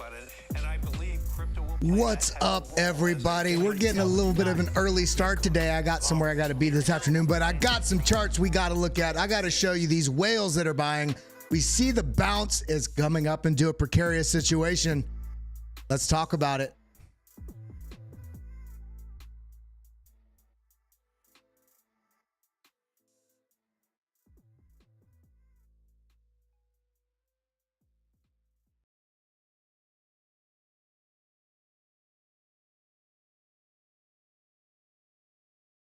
button, and I believe crypto will play. What's up, everybody? We're getting a little bit of an early start today. I got somewhere I got to be this afternoon, but I got some charts we got to look at. I got to show you these whales that are buying. We see the bounce is coming up into a precarious situation. Let's talk about it.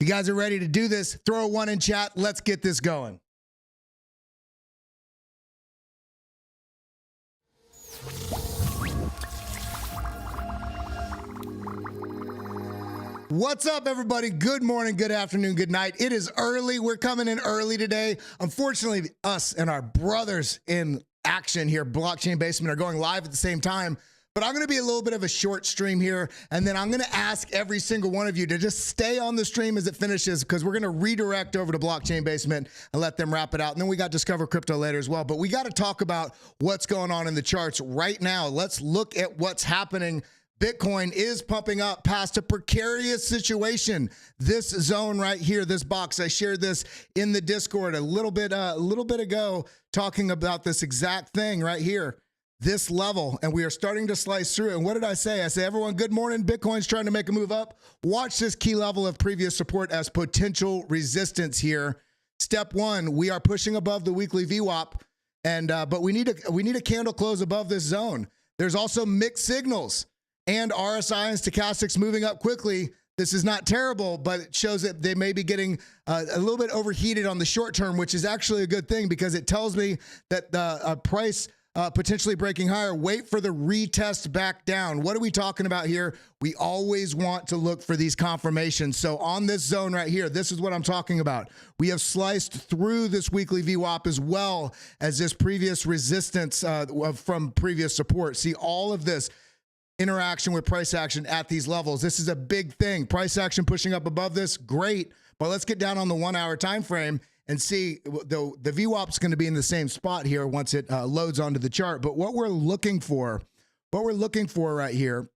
You guys are ready to do this? Throw a 1 in chat. Let's get this going. What's up, everybody? Good morning, good afternoon, good night. It is early. We're coming in early today. Unfortunately, us and our brothers in action here, Blockchain Basement, are going live at the same time. But I'm going to be a little bit of a short stream here, and then I'm going to ask every single one of you to just stay on the stream as it finishes, because we're going to redirect over to Blockchain Basement and let them wrap it out. And then we got Discover Crypto later as well. But we got to talk about what's going on in the charts right now. Let's look at what's happening. Bitcoin is pumping up past a precarious situation. This zone right here, this box, I shared this in the Discord a little bit ago, talking about this exact thing right here. This level, and we are starting to slice through. And what did I say? I say, everyone, good morning. Bitcoin's trying to make a move up. Watch this key level of previous support as potential resistance here. Step one, we are pushing above the weekly VWAP, and but we need a candle close above this zone. There's also mixed signals and RSI and stochastics moving up quickly. This is not terrible, but it shows that they may be getting a little bit overheated on the short term, which is actually a good thing, because it tells me that the price potentially breaking higher. Wait for the retest back down. What are we talking about here? We always want to look for these confirmations. So on this zone right here, this is what I'm talking about. We have sliced through this weekly VWAP as well as this previous resistance from previous support. See all of this interaction with price action at these levels. This is a big thing. Price action pushing up above this, great. But let's get down on the 1 hour time frame and see. The VWAP is going to be in the same spot here once it loads onto the chart. But what we're looking for right here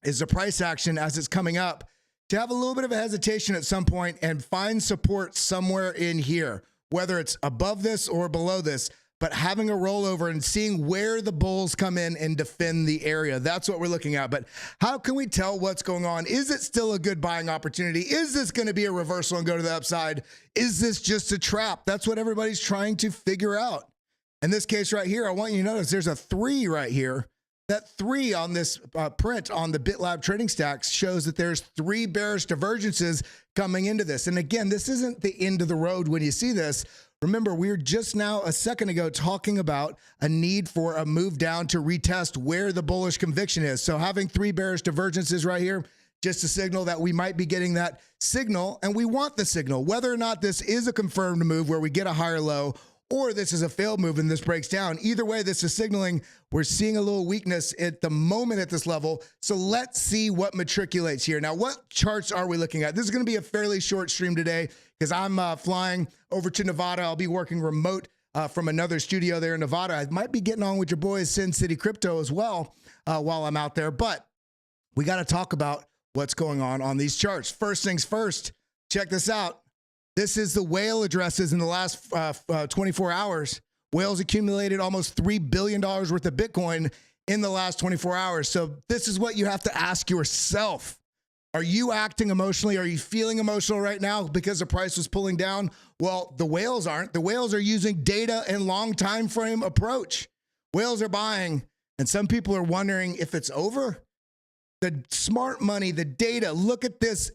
is the price action as it's coming up to have a little bit of a hesitation at some point and find support somewhere in here, whether it's above this or below this, but having a rollover and seeing where the bulls come in and defend the area. That's what we're looking at. But how can we tell what's going on? Is it still a good buying opportunity? Is this going to be a reversal and go to the upside? Is this just a trap? That's what everybody's trying to figure out. In this case right here, I want you to notice there's a 3 right here. That 3 on this print on the BitLab Trading Stacks shows that there's 3 bearish divergences coming into this. And again, this isn't the end of the road when you see this. Remember, we were just now a second ago talking about a need for a move down to retest where the bullish conviction is. So having 3 bearish divergences right here, just a signal that we might be getting that signal, and we want the signal. Whether or not this is a confirmed move where we get a higher low, or this is a failed move and this breaks down, either way, this is signaling we're seeing a little weakness at the moment at this level. So let's see what matriculates here. Now, what charts are we looking at? This is going to be a fairly short stream today because I'm flying over to Nevada. I'll be working remote from another studio there in Nevada. I might be getting on with your boys Sin City Crypto as well while I'm out there. But we got to talk about what's going on these charts. First things first, check this out. This is the whale addresses in the last 24 hours. Whales accumulated almost $3 billion worth of Bitcoin in the last 24 hours. So this is what you have to ask yourself. Are you acting emotionally? Are you feeling emotional right now because the price was pulling down? Well, the whales aren't. The whales are using data and long time frame approach. Whales are buying, and some people are wondering if it's over. The smart money, the data, look at this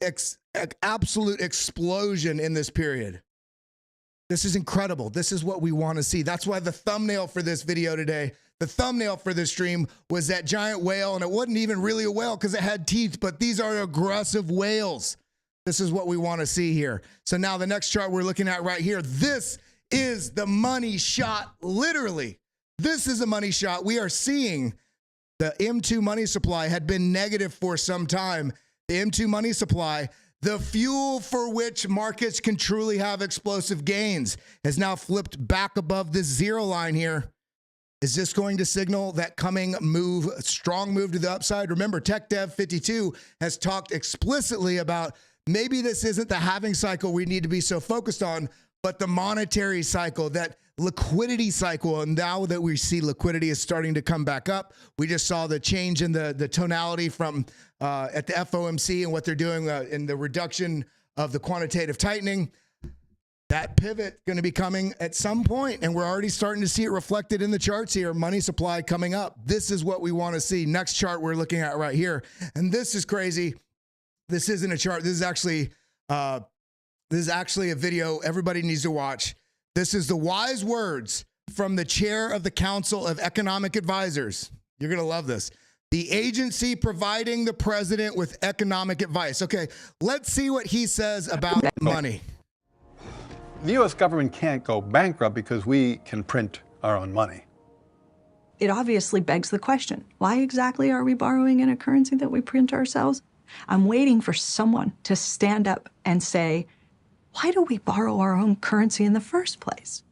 absolute explosion in this period. This is incredible. This is what we want to see. That's why the thumbnail for this video today, the thumbnail for this stream was that giant whale, and it wasn't even really a whale because it had teeth, but these are aggressive whales. This is what we want to see here. So now the next chart we're looking at right here, this is the money shot, literally. This is a money shot. We are seeing the M2 money supply had been negative for some time. The M2 money supply, the fuel for which markets can truly have explosive gains, has now flipped back above this 0 line here. Is this going to signal that coming move, a strong move to the upside? Remember, TechDev52 has talked explicitly about maybe this isn't the halving cycle we need to be so focused on, but the monetary cycle, that liquidity cycle. And now that we see liquidity is starting to come back up, we just saw the change in the tonality from at the FOMC and what they're doing in the reduction of the quantitative tightening. That pivot going to be coming at some point, and we're already starting to see it reflected in the charts here. Money supply coming up. This is what we want to see. Next chart we're looking at right here, and this is crazy. This isn't a chart. This is actually a video everybody needs to watch. This is the wise words from the chair of the Council of Economic Advisors. You're going to love this. The agency providing the president with economic advice. Okay, let's see what he says about money. The U.S. government can't go bankrupt because we can print our own money. It obviously begs the question, why exactly are we borrowing in a currency that we print ourselves? I'm waiting for someone to stand up and say, why do we borrow our own currency in the first place?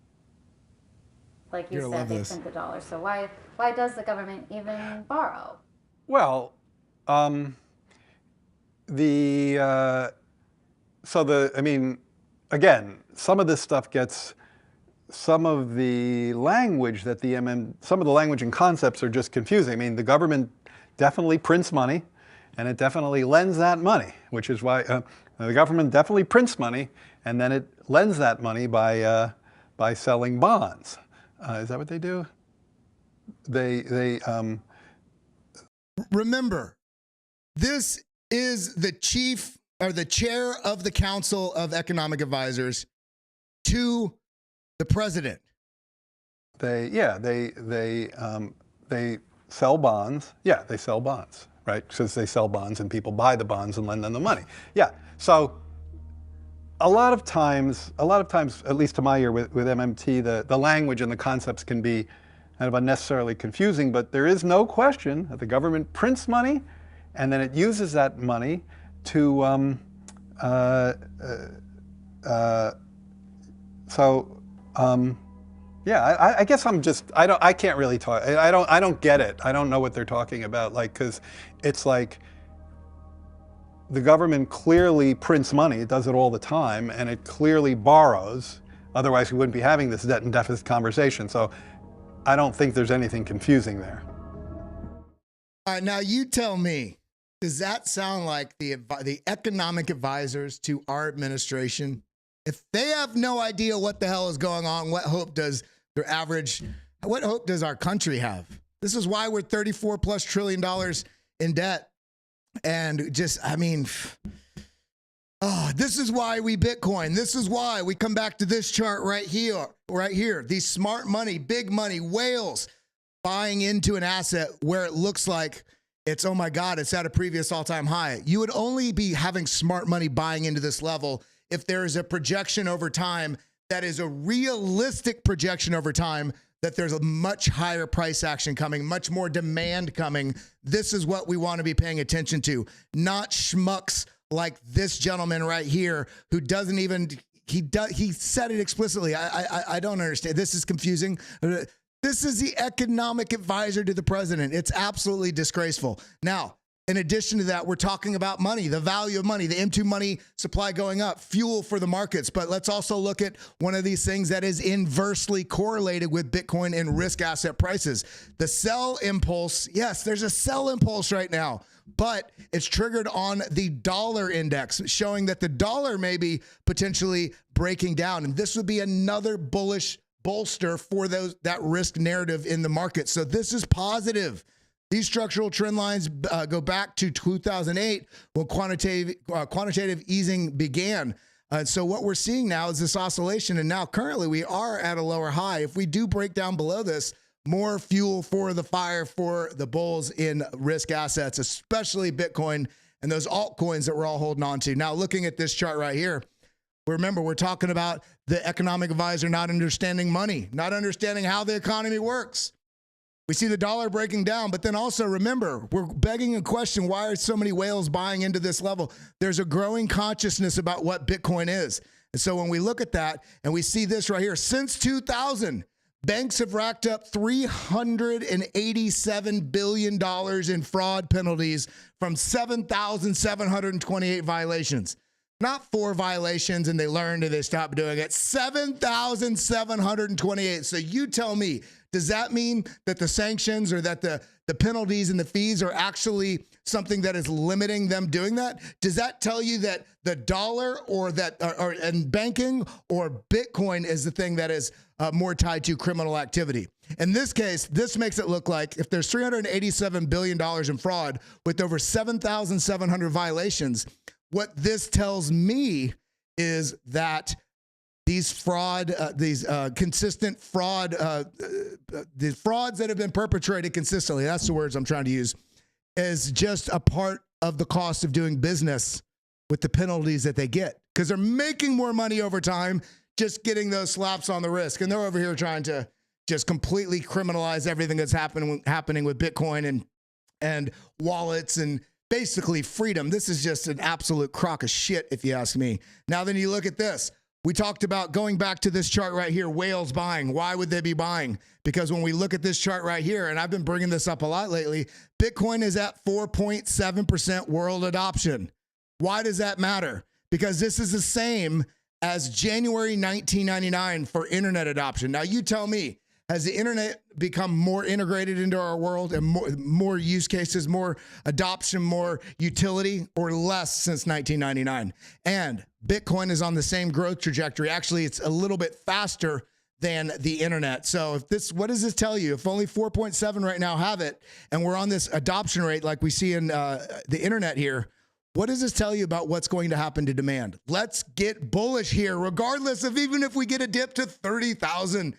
Like you said, they print the dollar. So why does the government even borrow? Well, again, some of this stuff gets, some of the language that some of the language and concepts are just confusing. I mean, the government definitely prints money, and it definitely lends that money, which is why the government definitely prints money, and then it lends that money by selling bonds. Is that what they do? Remember, this is the chief or the chair of the Council of Economic Advisors to the president. They sell bonds. Yeah, they sell bonds, right? Because they sell bonds and people buy the bonds and lend them the money. Yeah, so a lot of times, at least to my ear with MMT, the language and the concepts can be kind of unnecessarily confusing, but there is no question that the government prints money and then it uses that money to, yeah, I guess I can't really talk, I don't get it. I don't know what they're talking about, like, because it's like the government clearly prints money, it does it all the time, and it clearly borrows, otherwise we wouldn't be having this debt and deficit conversation. So I don't think there's anything confusing there. All right, now you tell me, does that sound like the economic advisors to our administration? If they have no idea what the hell is going on, what hope does our country have? This is why we're $34+ trillion in debt. And just, I mean, this is why we Bitcoin. This is why we come back to this chart right here. These smart money, big money, whales buying into an asset where it looks like it's, oh my God, it's at a previous all-time high. You would only be having smart money buying into this level if there is a projection over time that is a realistic projection over time that there's a much higher price action coming, much more demand coming. This is what we want to be paying attention to, not schmucks like this gentleman right here who doesn't even, he said it explicitly. I don't understand. This is confusing. This is the economic advisor to the president. It's absolutely disgraceful. Now, in addition to that, we're talking about money, the value of money, the M2 money supply going up, fuel for the markets. But let's also look at one of these things that is inversely correlated with Bitcoin and risk asset prices. The sell impulse, yes, there's a sell impulse right now, but it's triggered on the dollar index, showing that the dollar may be potentially breaking down. And this would be another bullish bolster for that risk narrative in the market. So this is positive. These structural trend lines go back to 2008 when quantitative easing began. So what we're seeing now is this oscillation, and now currently we are at a lower high. If we do break down below this, more fuel for the fire for the bulls in risk assets, especially Bitcoin and those altcoins that we're all holding on to. Now, looking at this chart right here, remember, we're talking about the economic advisor not understanding money, not understanding how the economy works. We see the dollar breaking down, but then also remember, we're begging a question, why are so many whales buying into this level? There's a growing consciousness about what Bitcoin is. And so when we look at that and we see this right here, since 2000, Banks have racked up $387 billion in fraud penalties from 7,728 violations. Not 4 violations and they learned and they stopped doing it. 7,728. So you tell me, does that mean that the sanctions or that the penalties and the fees are actually something that is limiting them doing that? Does that tell you that the dollar or and banking or Bitcoin is the thing that is more tied to criminal activity? In this case, this makes it look like if there's $387 billion in fraud with over 7,700 violations, what this tells me is that these consistent fraud, the frauds that have been perpetrated consistently, that's the words I'm trying to use, is just a part of the cost of doing business with the penalties that they get. Because they're making more money over time just getting those slaps on the wrist. And they're over here trying to just completely criminalize everything that's happening with Bitcoin and wallets and basically freedom. This is just an absolute crock of shit, if you ask me. Now, then you look at this. We talked about going back to this chart right here, whales buying. Why would they be buying? Because when we look at this chart right here, and I've been bringing this up a lot lately, Bitcoin is at 4.7% world adoption. Why does that matter? Because this is the same as January 1999 for internet adoption. Now, you tell me, has the internet become more integrated into our world and more use cases, more adoption, more utility, or less since 1999? And Bitcoin is on the same growth trajectory. Actually, it's a little bit faster than the internet. So if this, what does this tell you? If only 4.7 right now have it, and we're on this adoption rate like we see in the internet here, what does this tell you about what's going to happen to demand? Let's get bullish here, regardless of even if we get a dip to 30,000.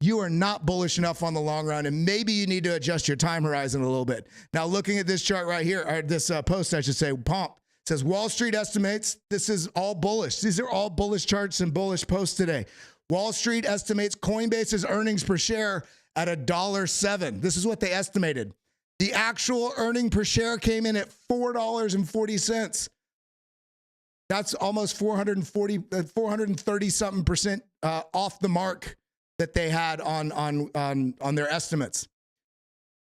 You are not bullish enough on the long run, and maybe you need to adjust your time horizon a little bit. Now, looking at this chart right here, or this post, I should say, Pomp, says Wall Street estimates, this is all bullish. These are all bullish charts and bullish posts today. Wall Street estimates Coinbase's earnings per share at $1.07. This is what they estimated. The actual earning per share came in at $4.40. That's almost 430 something percent off the mark that they had on their estimates.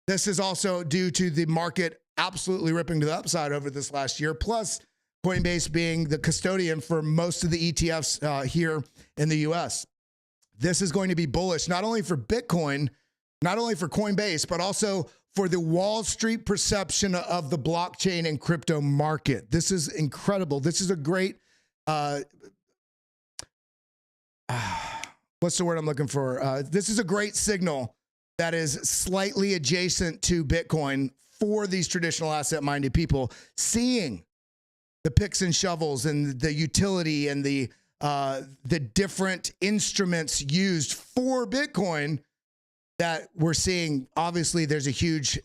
This is also due to the market absolutely ripping to the upside over this last year, plus Coinbase being the custodian for most of the ETFs here in the US. This is going to be bullish, not only for Bitcoin, not only for Coinbase, but also for the Wall Street perception of the blockchain and crypto market. This is incredible. This is a great, what's the word I'm looking for? This is a great signal that is slightly adjacent to Bitcoin for these traditional asset-minded people, seeing the picks and shovels and the utility and the different instruments used for Bitcoin that we're seeing. Obviously, there's a huge,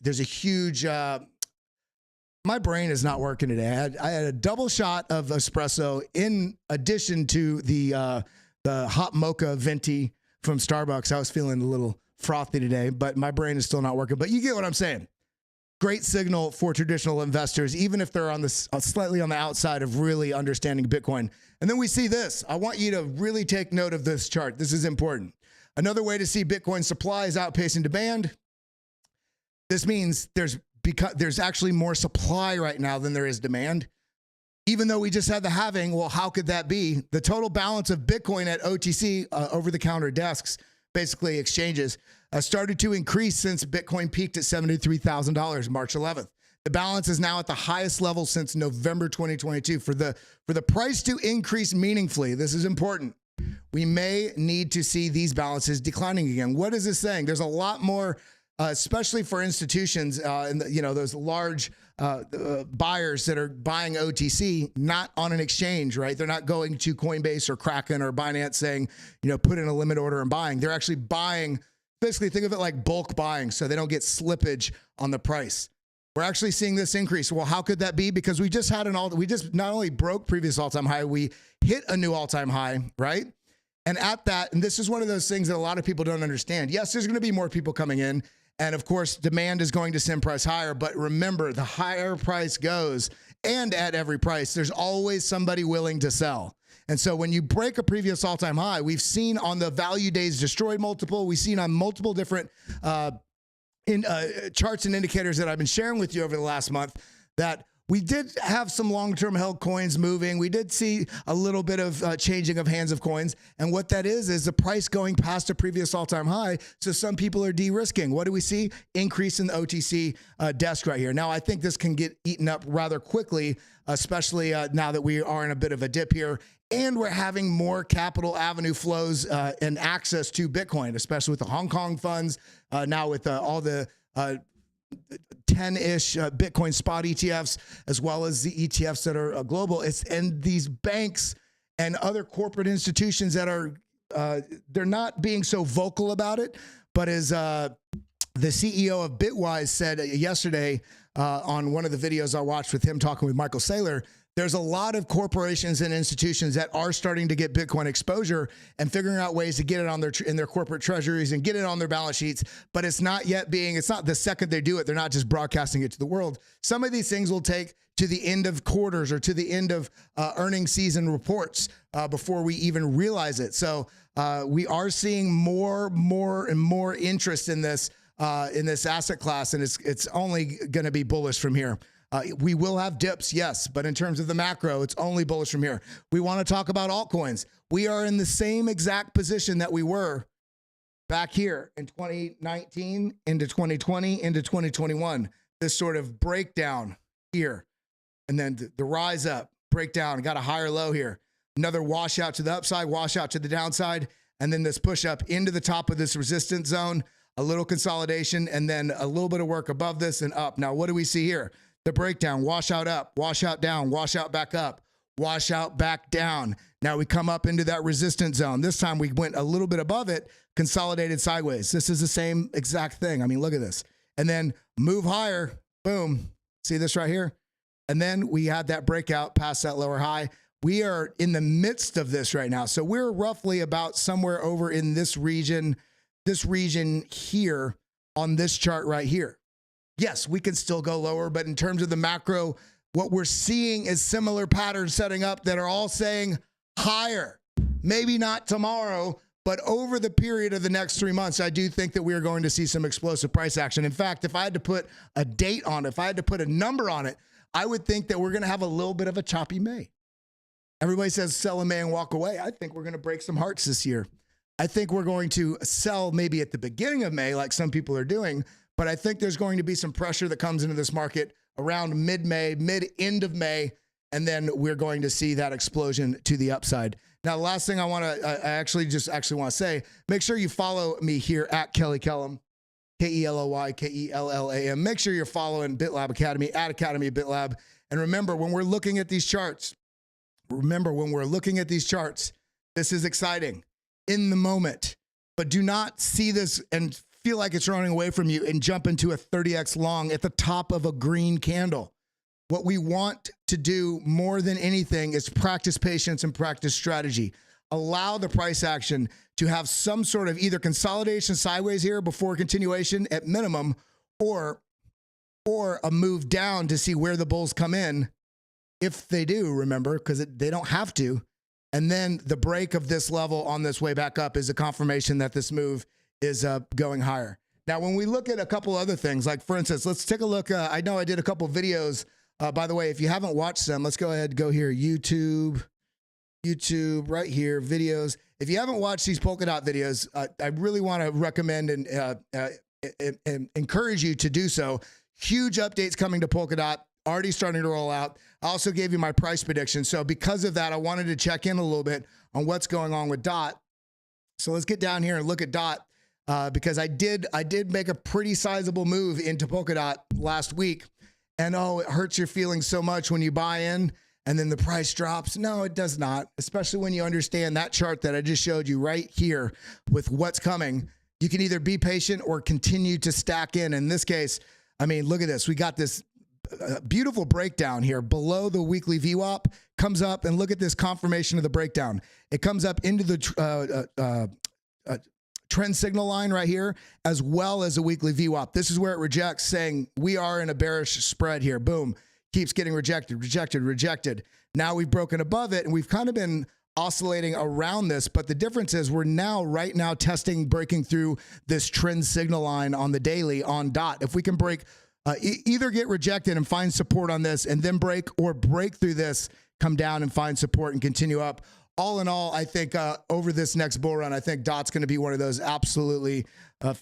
my brain is not working today. I had a double shot of espresso in addition to the hot mocha venti from Starbucks. I was feeling a little frothy today, but my brain is still not working. But you get what I'm saying. Great signal for traditional investors, even if they're on this slightly on the outside of really understanding Bitcoin. And then we see this. I want you to really take note of this chart. This is important. Another way to see Bitcoin supply is outpacing demand. This means there's actually more supply right now than there is demand. Even though we just had the halving, well, how could that be? The total balance of Bitcoin at OTC, over-the-counter desks, basically exchanges, started to increase since Bitcoin peaked at $73,000 March 11th. The balance is now at the highest level since November 2022. For the price to increase meaningfully, this is important, we may need to see these balances declining again. What is this saying? There's a lot more, especially for institutions and those large buyers that are buying OTC, not on an exchange, right? They're not going to Coinbase or Kraken or Binance saying, put in a limit order and buying. They're actually buying. Basically, think of it like bulk buying, so they don't get slippage on the price. We're actually seeing this increase. Well, how could that be? Because we just had we just not only broke previous all-time high, we hit a new all-time high, right? And at that, and this is one of those things that a lot of people don't understand. Yes, there's going to be more people coming in, and of course, demand is going to send price higher. But remember, the higher price goes, and at every price, there's always somebody willing to sell. And so when you break a previous all-time high, we've seen on the value days destroyed multiple, we've seen on multiple different charts and indicators that I've been sharing with you over the last month that we did have some long-term held coins moving. We did see a little bit of changing of hands of coins. And what that is the price going past a previous all-time high. So some people are de-risking. What do we see? Increase in the OTC desk right here. Now, I think this can get eaten up rather quickly, especially now that we are in a bit of a dip here. And we're having more capital avenue flows and access to Bitcoin, especially with the Hong Kong funds, now with all the 10-ish Bitcoin spot ETFs, as well as the ETFs that are global. And these banks and other corporate institutions that are, they're not being so vocal about it, but as the CEO of Bitwise said yesterday on one of the videos I watched with him talking with Michael Saylor, there's a lot of corporations and institutions that are starting to get Bitcoin exposure and figuring out ways to get it on in their corporate treasuries and get it on their balance sheets. But it's not the second they do it, they're not just broadcasting it to the world. Some of these things will take to the end of quarters or to the end of earnings season reports before we even realize it. So we are seeing more and more interest in this asset class, and it's only going to be bullish from here. We will have dips, yes, but in terms of the macro, it's only bullish from here. We want to talk about altcoins. We are in the same exact position that we were back here in 2019, into 2020, into 2021. This sort of breakdown here, and then the rise up, breakdown, got a higher low here. Another washout to the upside, washout to the downside, and then this push up into the top of this resistance zone, a little consolidation, and then a little bit of work above this and up. Now, what do we see here? The breakdown, wash out up, wash out down, wash out back up, wash out back down. Now we come up into that resistance zone. This time we went a little bit above it, consolidated sideways. This is the same exact thing. I mean, look at this. And then move higher, boom. See this right here? And then we had that breakout past that lower high. We are in the midst of this right now. So we're roughly about somewhere over in this region here on this chart right here. Yes, we can still go lower, but in terms of the macro, what we're seeing is similar patterns setting up that are all saying higher. Maybe not tomorrow, but over the period of the next 3 months, I do think that we are going to see some explosive price action. In fact, if I had to put a date on it, if I had to put a number on it, I would think that we're going to have a little bit of a choppy May. Everybody says sell in May and walk away. I think we're going to break some hearts this year. I think we're going to sell maybe at the beginning of May, like some people are doing, but I think there's going to be some pressure that comes into this market around mid-May, mid-end of May, and then we're going to see that explosion to the upside. Now, the last thing I actually want to say, make sure you follow me here at Kelly Kellam, KELOY, Make sure you're following BitLab Academy at Academy BitLab. And remember, when we're looking at these charts, this is exciting in the moment, but do not see this and feel like it's running away from you and jump into a 30x long at the top of a green candle. What we want to do more than anything is practice patience and practice strategy. Allow the price action to have some sort of either consolidation sideways here before continuation at minimum, or a move down to see where the bulls come in, if they do, remember, because they don't have to. And then the break of this level on this way back up is a confirmation that this move is going higher. Now, when we look at a couple other things, like for instance, let's take a look. I know I did a couple videos. By the way, if you haven't watched them, let's go ahead and go here. YouTube right here, videos. If you haven't watched these polka dot videos, I really want to recommend and encourage you to do so. Huge updates coming to Polkadot, already starting to roll out. I also gave you my price prediction. So because of that, I wanted to check in a little bit on what's going on with DOT. So let's get down here and look at DOT because I did make a pretty sizable move into Polkadot last week. And oh, it hurts your feelings so much when you buy in and then the price drops. No, it does not, especially when you understand that chart that I just showed you right here with what's coming. You can either be patient or continue to stack in. In this case, I mean, look at this. We got this beautiful breakdown here below the weekly VWAP, comes up, and look at this confirmation of the breakdown. It comes up into the trend signal line right here, as well as a weekly VWAP. This is where it rejects, saying we are in a bearish spread here. Boom. Keeps getting rejected. Now we've broken above it, and we've kind of been oscillating around this, but the difference is we're now right now testing breaking through this trend signal line on the daily on dot. If we can break either get rejected and find support on this and then break, or break through this, come down and find support and continue up. All in all, I think over this next bull run, I think DOT's going to be one of those absolutely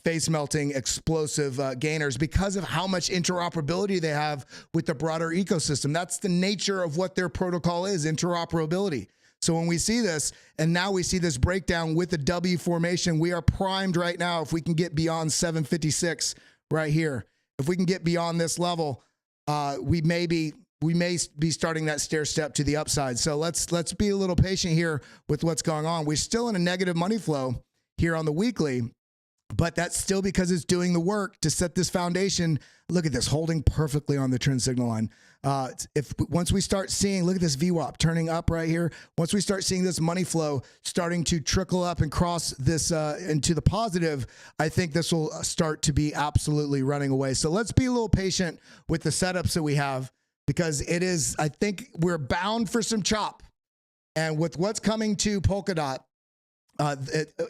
face-melting, explosive gainers because of how much interoperability they have with the broader ecosystem. That's the nature of what their protocol is, interoperability. So when we see this, and now we see this breakdown with the W formation, we are primed right now. If we can get beyond 756 right here, if we can get beyond this level, we may be starting that stair step to the upside. So let's be a little patient here with what's going on. We're still in a negative money flow here on the weekly, but that's still because it's doing the work to set this foundation. Look at this, holding perfectly on the trend signal line. Once we start seeing, look at this VWAP turning up right here. Once we start seeing this money flow starting to trickle up and cross this into the positive, I think this will start to be absolutely running away. So let's be a little patient with the setups that we have, because it is, I think we're bound for some chop. And with what's coming to Polkadot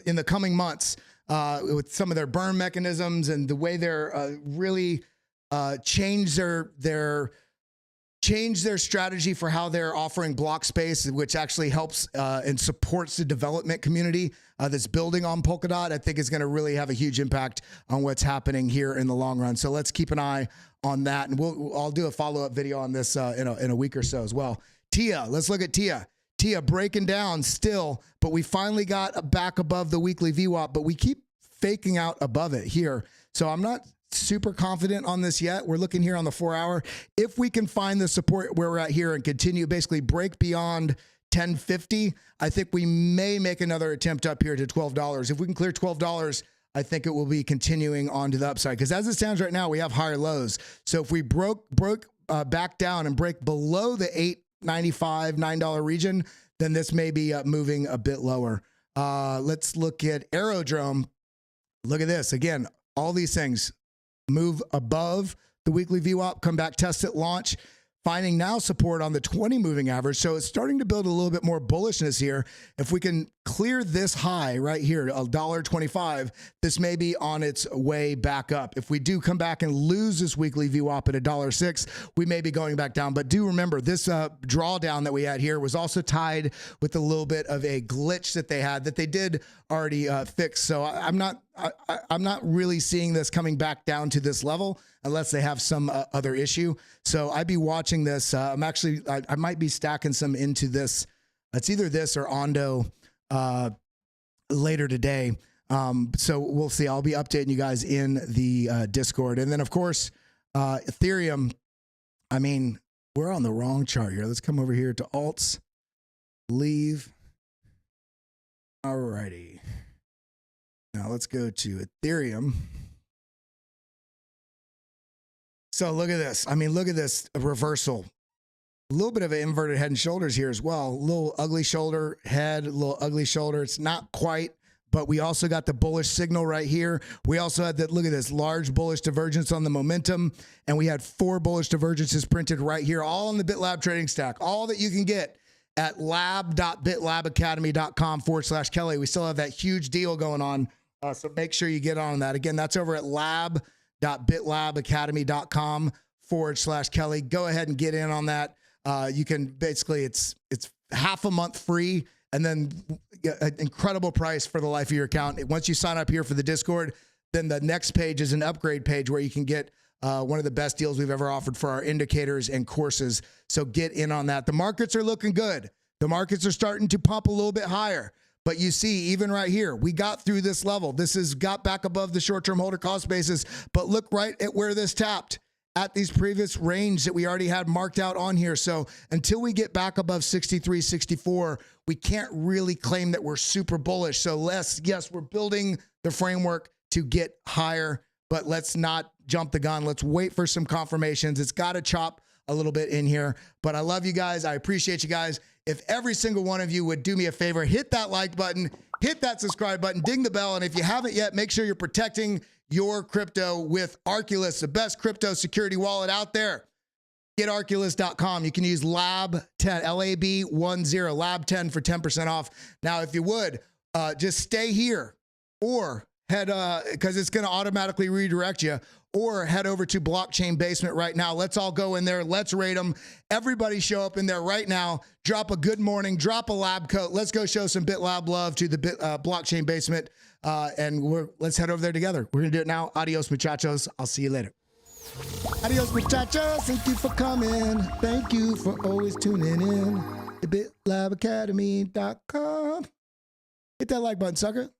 in the coming months, with some of their burn mechanisms and the way they're really change their strategy for how they're offering block space, which actually helps and supports the development community that's building on Polkadot, I think is going to really have a huge impact on what's happening here in the long run. So let's keep an eye on that, and I'll do a follow-up video on this in a week or so as well. TIA, let's look at TIA. TIA breaking down still, but we finally got back above the weekly VWAP, but we keep faking out above it here. So I'm not super confident on this yet. We're looking here on the 4-hour. If we can find the support where we're at here and continue basically break beyond 1050, I think we may make another attempt up here to $12. If we can clear $12, I think it will be continuing on to the upside, because as it stands right now, we have higher lows. So if we broke back down and break below the $8.95, $9 region, then this may be moving a bit lower. Let's look at Aerodrome. Look at this. Again, all these things move above the weekly VWAP, come back, test it, launch, finding now support on the 20 moving average. So it's starting to build a little bit more bullishness here. If we can clear this high right here, $1.25, this may be on its way back up. If we do come back and lose this weekly VWAP at $1.06, we may be going back down. But do remember, this drawdown that we had here was also tied with a little bit of a glitch that they had that they did already fix. So I'm not really seeing this coming back down to this level unless they have some other issue. So I'd be watching this. I might be stacking some into this. It's either this or Ondo later today. So we'll see. I'll be updating you guys in the Discord. And then, of course, Ethereum. I mean, we're on the wrong chart here. Let's come over here to alts. Leave. All righty. Now let's go to Ethereum. So look at this. I mean, look at this reversal. A little bit of an inverted head and shoulders here as well. A little ugly shoulder head, a little ugly shoulder. It's not quite, but we also got the bullish signal right here. We also had that, look at this, large bullish divergence on the momentum. And we had 4 bullish divergences printed right here, all on the BitLab trading stack. All that you can get at lab.bitlabacademy.com/Kelly. We still have that huge deal going on. So make sure you get on that. Again, that's over at lab.bitlabacademy.com/Kelly. Go ahead and get in on that. You can basically, it's half a month free and then an incredible price for the life of your account. Once you sign up here for the Discord, then the next page is an upgrade page where you can get one of the best deals we've ever offered for our indicators and courses. So get in on that. The markets are looking good. The markets are starting to pump a little bit higher. But you see, even right here, we got through this level. This has got back above the short-term holder cost basis. But look right at where this tapped, at these previous range that we already had marked out on here. So until we get back above 63, 64, we can't really claim that we're super bullish. So yes, we're building the framework to get higher, but let's not jump the gun. Let's wait for some confirmations. It's got to chop a little bit in here, but I love you guys. I appreciate you guys. If every single one of you would do me a favor, hit that like button, hit that subscribe button, ding the bell. And if you haven't yet, make sure you're protecting your crypto with Arculus, the best crypto security wallet out there. GetArculus.com. You can use LAB10, LAB10, LAB10 for 10% off. Now, if you would, just stay here or head, because it's going to automatically redirect you, or head over to Blockchain Basement right now. Let's all go in there. Let's rate them. Everybody show up in there right now. Drop a good morning. Drop a lab coat. Let's go show some BitLab love to the Blockchain Basement, and let's head over there together. We're going to do it now. Adios, muchachos. I'll see you later. Adios, muchachos. Thank you for coming. Thank you for always tuning in to BitLabAcademy.com. Hit that like button, sucker.